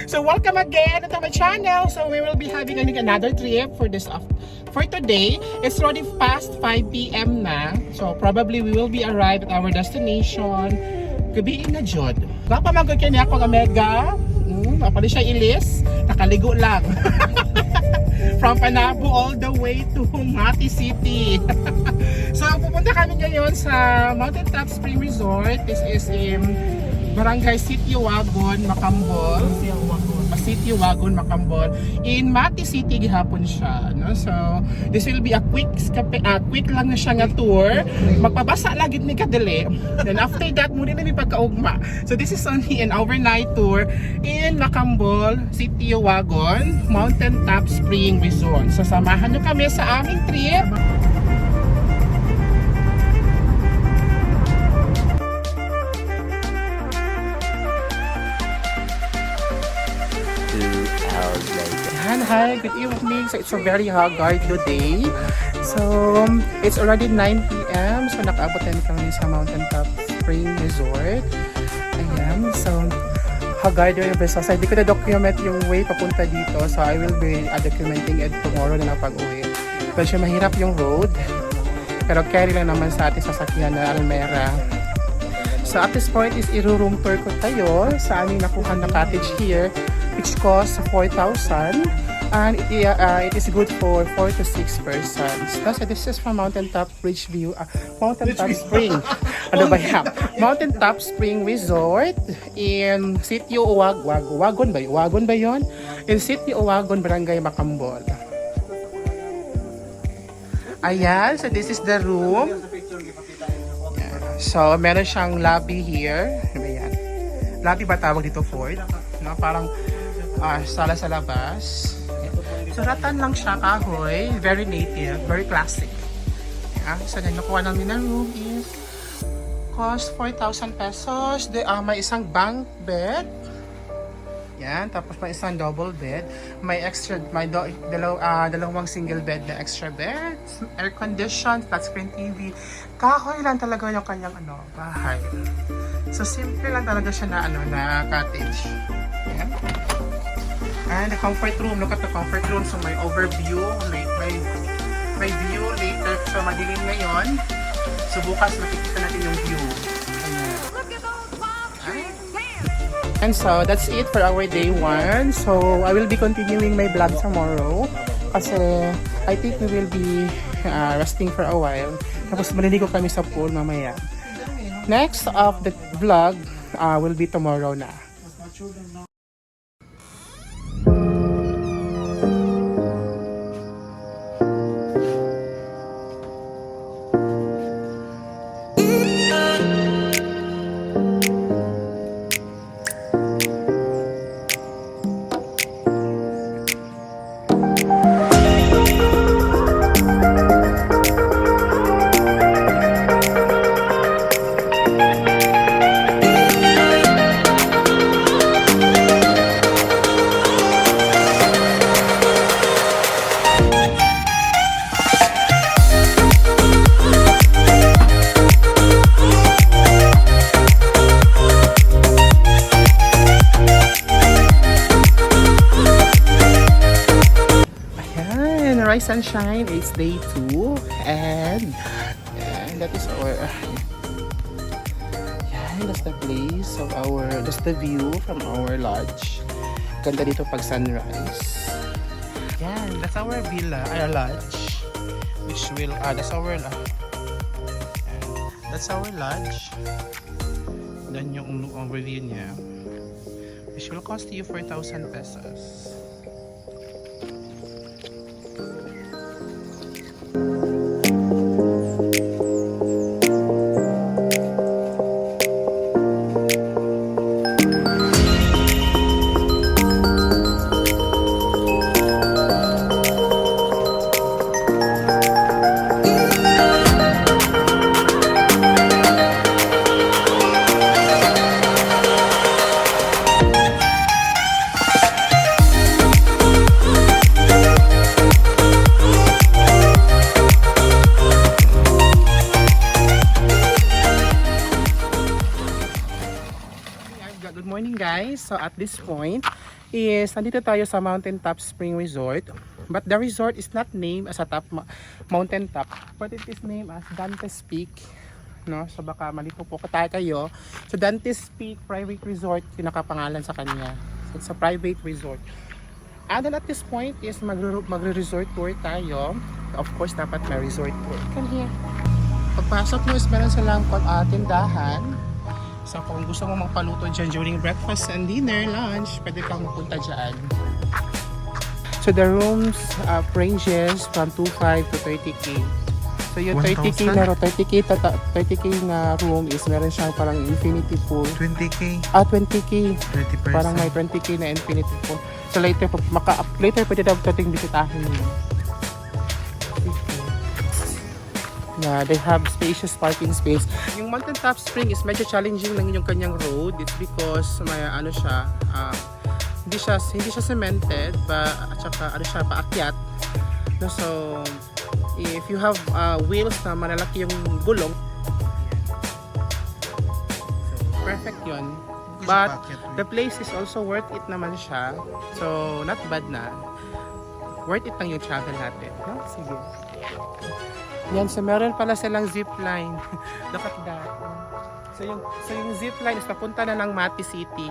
So welcome again to my channel. So we will be having another trip for today. It's already past 5 p.m. na. So probably we will be arrived at our destination. Gabi na jud. Napamagod kay niya ako nga mega. Napali siya ilis. Nakaligo lang. From Panabo all the way to Mati City. So pupunta kami ngayon sa Mountain Top Spring Resort. This is in Barangay Sitio Wagon, Macambol. Sitio Wagon, Macambol. In Mati City gihapon siya, no? So this will be a quick lang na siya nga tour. Magpabasa lagid ni kadali. Then after that muna na mi pagkaugma. So this is only an overnight tour in Macambol, Sitio Wagon, Mountain Top Spring Resort. So samahan niyo kami sa aming trip. Hi, good evening. So it's a very haggard day. So it's already 9 p.m. So nakaabot na kami sa Mountain Top Spring Resort. Ayan. So haggard yung best. So hindi ko na-document yung way papunta dito. So I will be documenting it tomorrow na pag-uwi. Medyo mahirap yung road. Pero carry lang naman sa ating sasakyan na Almera. So at this point is i-room tour ko tayo sa aming nakuha na cottage here, which costs 4,000. And it is good for 4 to 6 persons. So this is from Mountain Top Bridge View, Mountain Top Spring. Ano ba yan? Mountain Top Spring Resort in Sitio Wagon ba? Wagon ba yun? In Sitio Wagon, Barangay Macambol. Ayan, so this is the room. So meron siyang lobby here. Ano ba yan? Lobby ba tawag dito, Ford? No, parang sala sa labas. Suratan lang siya, kahoy. Very native, very classic. Yeah. So, nakuha namin na room is cost 4,000 pesos. May isang bunk bed. Yan. Tapos may isang double bed. May extra, dalawang single bed na extra bed. Air condition, flat screen TV. Kahoy lang talaga yung kanyang bahay. So, simple lang talaga siya na cottage. Yan. And the comfort room, look at the comfort room. So may overview, may view later. So madilim ngayon. So bukas makikita natin yung view. And so that's it for our day 1. So I will be continuing my vlog tomorrow. Kasi I think we will be resting for a while. Tapos maliligo kami sa pool mamaya. Next of the vlog will be tomorrow na. Rise and Shine, it's day 2 and that is our that's the place of that's the view from our lodge. Ganda dito pag sunrise. Yan, that's our villa, our lodge, which will that's our lodge. Then yung overview niya, which will cost you 4,000 pesos. Good morning guys. So at this point is nandito tayo sa Mountain Top Spring Resort. But the resort is not named as a mountain top, but it is named as Dante's Peak. No? So baka mali po kayo. So Dante's Peak Private Resort yung nakapangalan sa kanya. So it's a private resort. And then at this point is magre-resort tour tayo. Of course dapat may resort tour. Come here. Pagpasok mo is meron silang tindahan. So kung gusto mo magpaluto dyan during breakfast and dinner, lunch, pwede kang mapunta dyan. So the rooms ranges from 25 to 30k. So yung 30k na 30k na room is meron siyang parang infinity pool. 20k? 20k. 20%. Parang may 20k na infinity pool. So later pwede daw nating bisitahin yun. Yeah, they have spacious parking space. Yung Mountain Top Spring is medyo challenging lang yung kanyang road. It's because may siya, hindi siya cemented, at saka siya paakyat. No, so if you have wheels na malalaki yung gulong, perfect yun. But the place is also worth it naman siya. So not bad na. Worth it lang yung travel natin. No? Sige. Yan, so meron pala silang zip line. Look at that. So yung zip line is papunta na ng Mati City.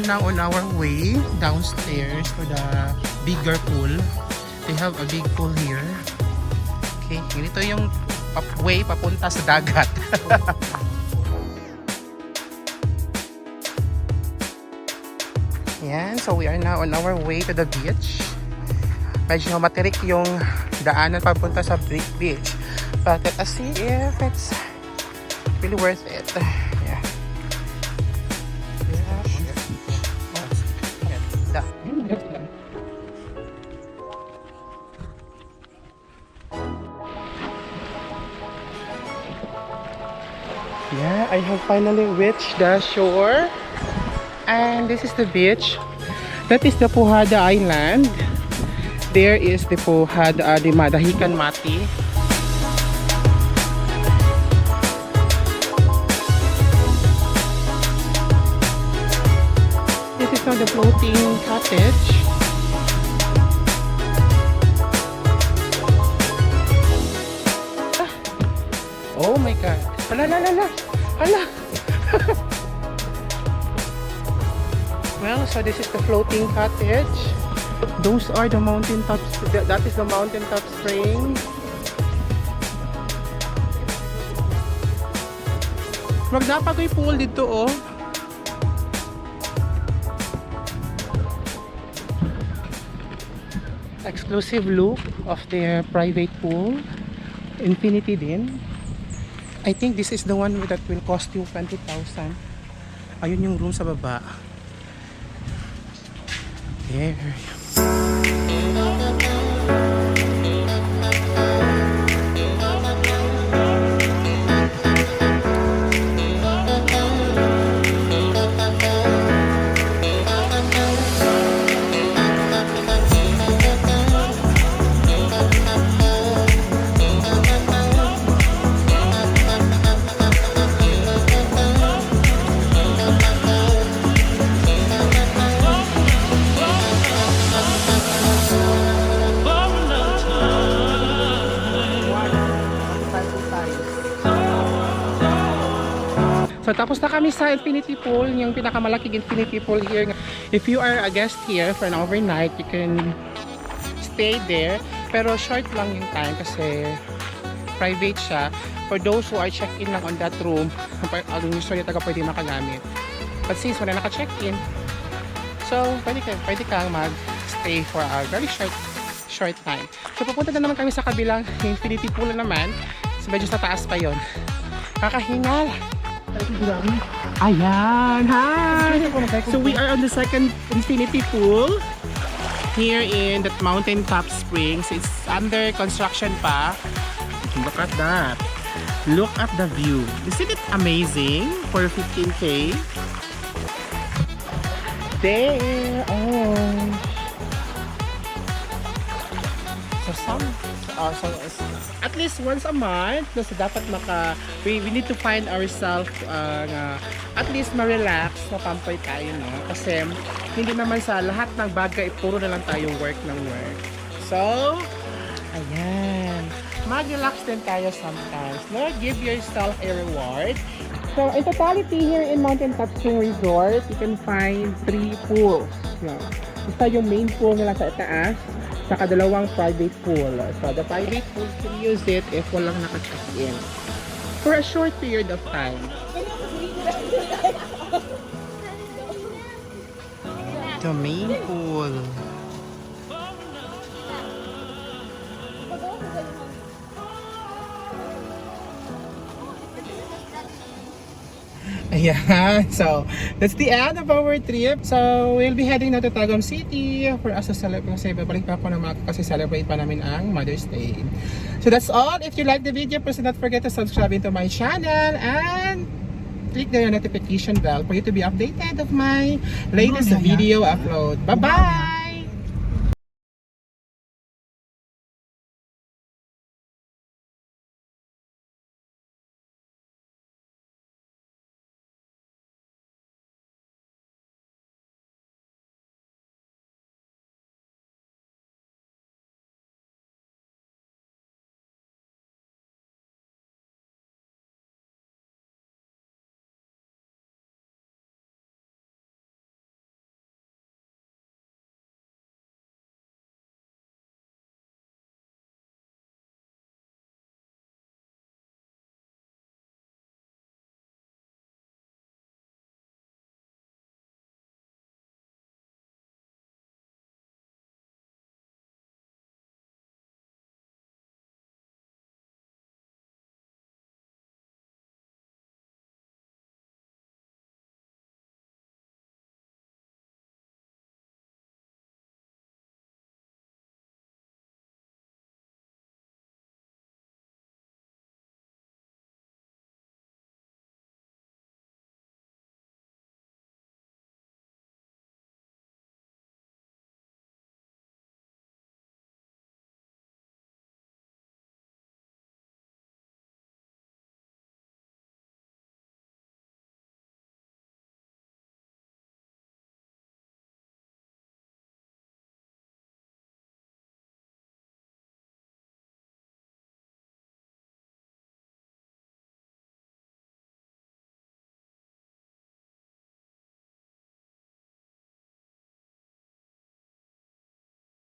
Now on our way downstairs to the bigger pool. They have a big pool here. Okay, ganito yung way papunta sa dagat. Yan, so we are now on our way to the beach. Medyo matirik yung daanan papunta sa beach. But let us see if it's really worth it. Yeah. Yeah, I have finally reached the shore, and this is the beach. That is the Puhada Island. There is the Puhada, the Dahican Mati. This is now the floating cottage. Oh my God! Hala! Well, so this is the floating cottage. Those are the mountain tops. That is the Mountain Top Spring. Magdapagoy pool dito, oh. Exclusive look of their private pool. Infinity din. I think this is the one that will cost you 20,000. Ayun yung room sa baba. There. So tapos na kami sa infinity pool, yung pinakamalaking infinity pool here. If you are a guest here for an overnight, you can stay there. Pero short lang yung time kasi private siya. For those who are check-in lang on that room, usually taga pwede makagamit. But since wala naka-check-in, so pwede kang mag-stay for a very short time. So pupunta na naman kami sa kabilang infinity pool na naman. So medyo sa taas pa yon. Kakahingal. Ayan, hi! So we are on the second infinity pool here in that mountain top springs. It's under construction pa. Look at that. Look at the view. Isn't it amazing for 15K? There! Oh! So at least once a month, no, so dapat we need to find ourselves at least ma-relax, mapampoy tayo, no? Kasi hindi naman sa lahat ng bagay, puro na lang tayo work ng work. So, ayan. Mag-relax din tayo sometimes, no? Give yourself a reward. So, in totality here in Mountain Top Spring Resort, you can find 3 pools. No? Isa yung main pool nila sa itaas, saka dalawang private pool. So, the private pool, you can use it if walang naka-check-in for a short period of time. The main pool. Ayan, so that's the end of our trip. So we'll be heading now to Tagum City for us to celebrate. Kasi babalik pa ako naman kasi celebrate pa namin ang Mother's Day. So that's all. If you like the video, please do not forget to subscribe into my channel and click the notification bell for you to be updated of my latest video upload. Bye-bye!